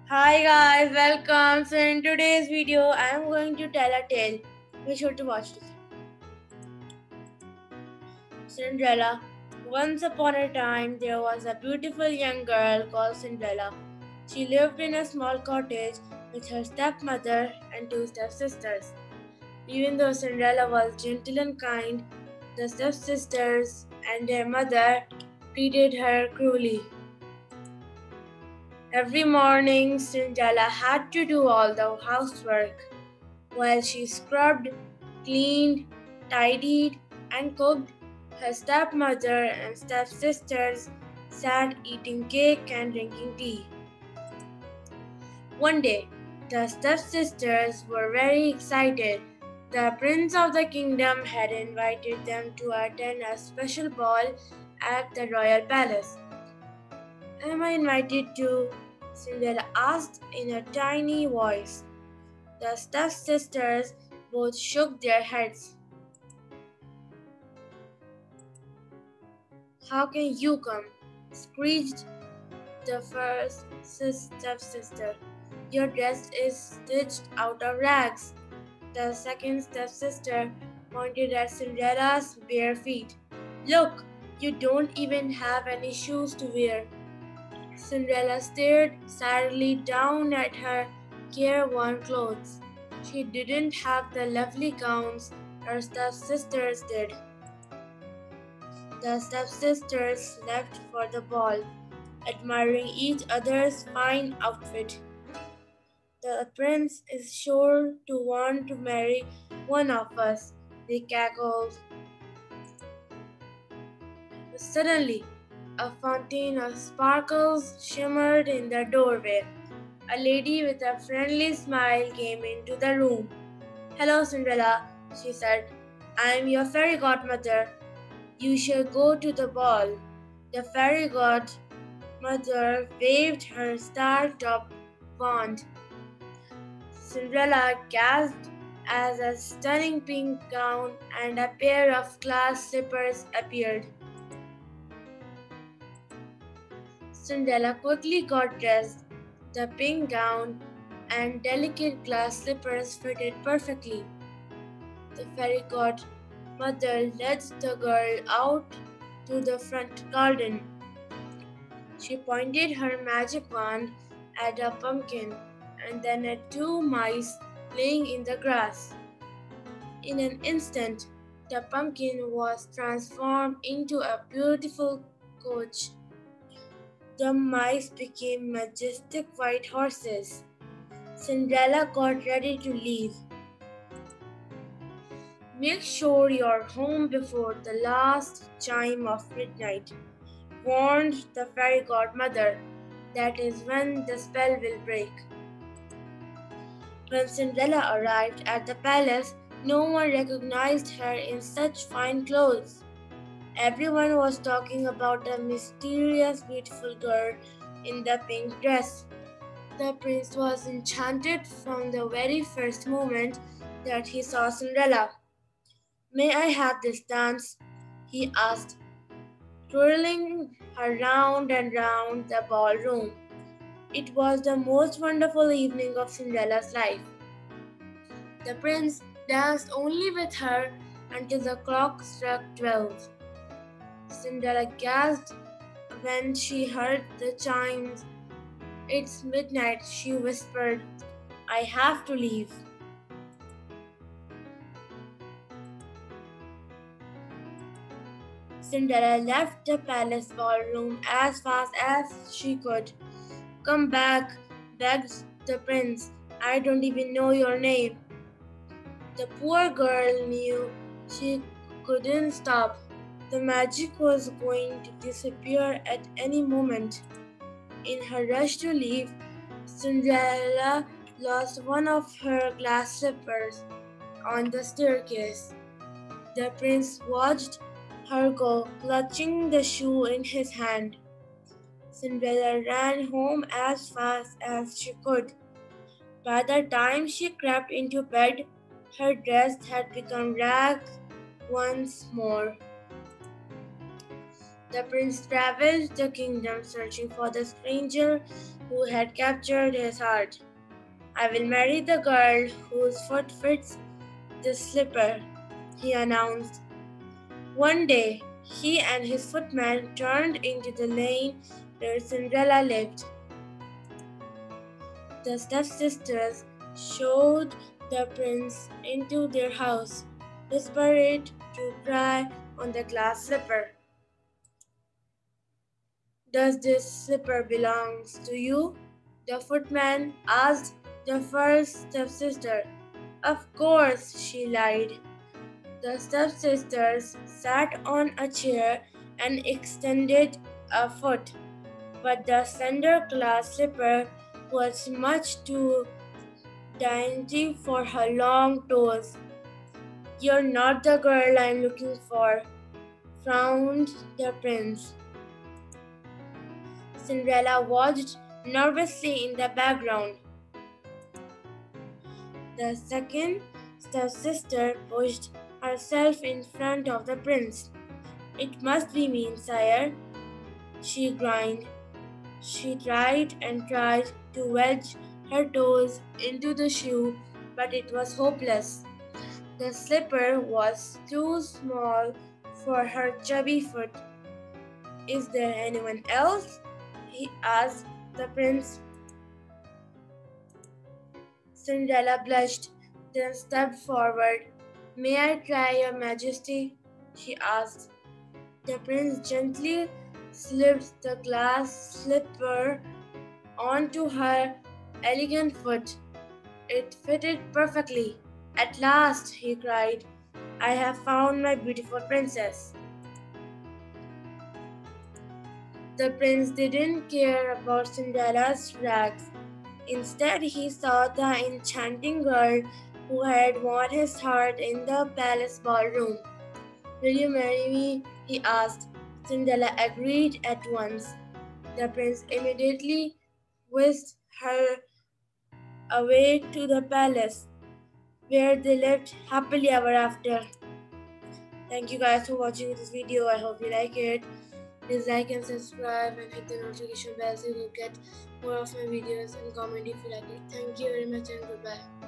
Hi guys, welcome. So in today's video, I am going to tell a tale. Be sure to watch this. Cinderella. Once upon a time, there was a beautiful young girl called Cinderella. She lived in a small cottage with her stepmother and two stepsisters. Even though Cinderella was gentle and kind, the stepsisters and their mother treated her cruelly. Every morning, Cinderella had to do all the housework. While she scrubbed, cleaned, tidied, and cooked, her stepmother and stepsisters sat eating cake and drinking tea. One day, the stepsisters were very excited. The prince of the kingdom had invited them to attend a special ball at the royal palace. Am I invited to? Cinderella asked in a tiny voice. The stepsisters both shook their heads. How can you come? Screeched the first stepsister. Your dress is stitched out of rags. The second stepsister pointed at Cinderella's bare feet. Look, you don't even have any shoes to wear. Cinderella stared sadly down at her careworn clothes. She didn't have the lovely gowns her stepsisters did. The stepsisters left for the ball, admiring each other's fine outfit. The prince is sure to want to marry one of us, they cackled. Suddenly, a fountain of sparkles shimmered in the doorway. A lady with a friendly smile came into the room. Hello, Cinderella, she said. I am your fairy godmother. You shall go to the ball. The fairy godmother waved her star-topped wand. Cinderella gasped as a stunning pink gown and a pair of glass slippers appeared. Cinderella quickly got dressed. The pink gown and delicate glass slippers fitted perfectly. The fairy godmother led the girl out to the front garden. She pointed her magic wand at a pumpkin and then at two mice playing in the grass. In an instant, the pumpkin was transformed into a beautiful coach. The mice became majestic white horses. Cinderella got ready to leave. Make sure you're home before the last chime of midnight, warned the fairy godmother. That is when the spell will break. When Cinderella arrived at the palace, no one recognized her in such fine clothes. Everyone was talking about a mysterious, beautiful girl in the pink dress. The prince was enchanted from the very first moment that he saw Cinderella. May I have this dance? He asked, twirling her round and round the ballroom. It was the most wonderful evening of Cinderella's life. The prince danced only with her until the clock struck 12. Cinderella gasped when she heard the chimes. It's midnight, she whispered. I have to leave. Cinderella left the palace ballroom as fast as she could. Come back, begged the prince. I don't even know your name. The poor girl knew she couldn't stop. The magic was going to disappear at any moment. In her rush to leave, Cinderella lost one of her glass slippers on the staircase. The prince watched her go, clutching the shoe in his hand. Cinderella ran home as fast as she could. By the time she crept into bed, her dress had become rags once more. The prince traveled the kingdom searching for the stranger who had captured his heart. I will marry the girl whose foot fits this slipper, he announced. One day, he and his footman turned into the lane where Cinderella lived. The stepsisters showed the prince into their house, desperate to cry on the glass slipper. Does this slipper belong to you? The footman asked the first stepsister. Of course, she lied. The stepsisters sat on a chair and extended a foot, but the slender glass slipper was much too dainty for her long toes. You're not the girl I'm looking for, frowned the prince. Cinderella watched nervously in the background. The second stepsister pushed herself in front of the prince. It must be mean, sire, she whined. She tried and tried to wedge her toes into the shoe, but it was hopeless. The slipper was too small for her chubby foot. Is there anyone else? He asked the prince. Cinderella blushed, then stepped forward. May I try, your majesty? She asked. The prince gently slipped the glass slipper onto her elegant foot. It fitted perfectly. At last, he cried, I have found my beautiful princess. The prince didn't care about Cinderella's rags. Instead, he saw the enchanting girl who had won his heart in the palace ballroom. Will you marry me? He asked. Cinderella agreed at once. The prince immediately whisked her away to the palace, where they lived happily ever after. Thank you guys for watching this video. I hope you like it. Please like and subscribe and hit the notification bell so you will get more of my videos, and comment if you like it. Thank you very much and goodbye.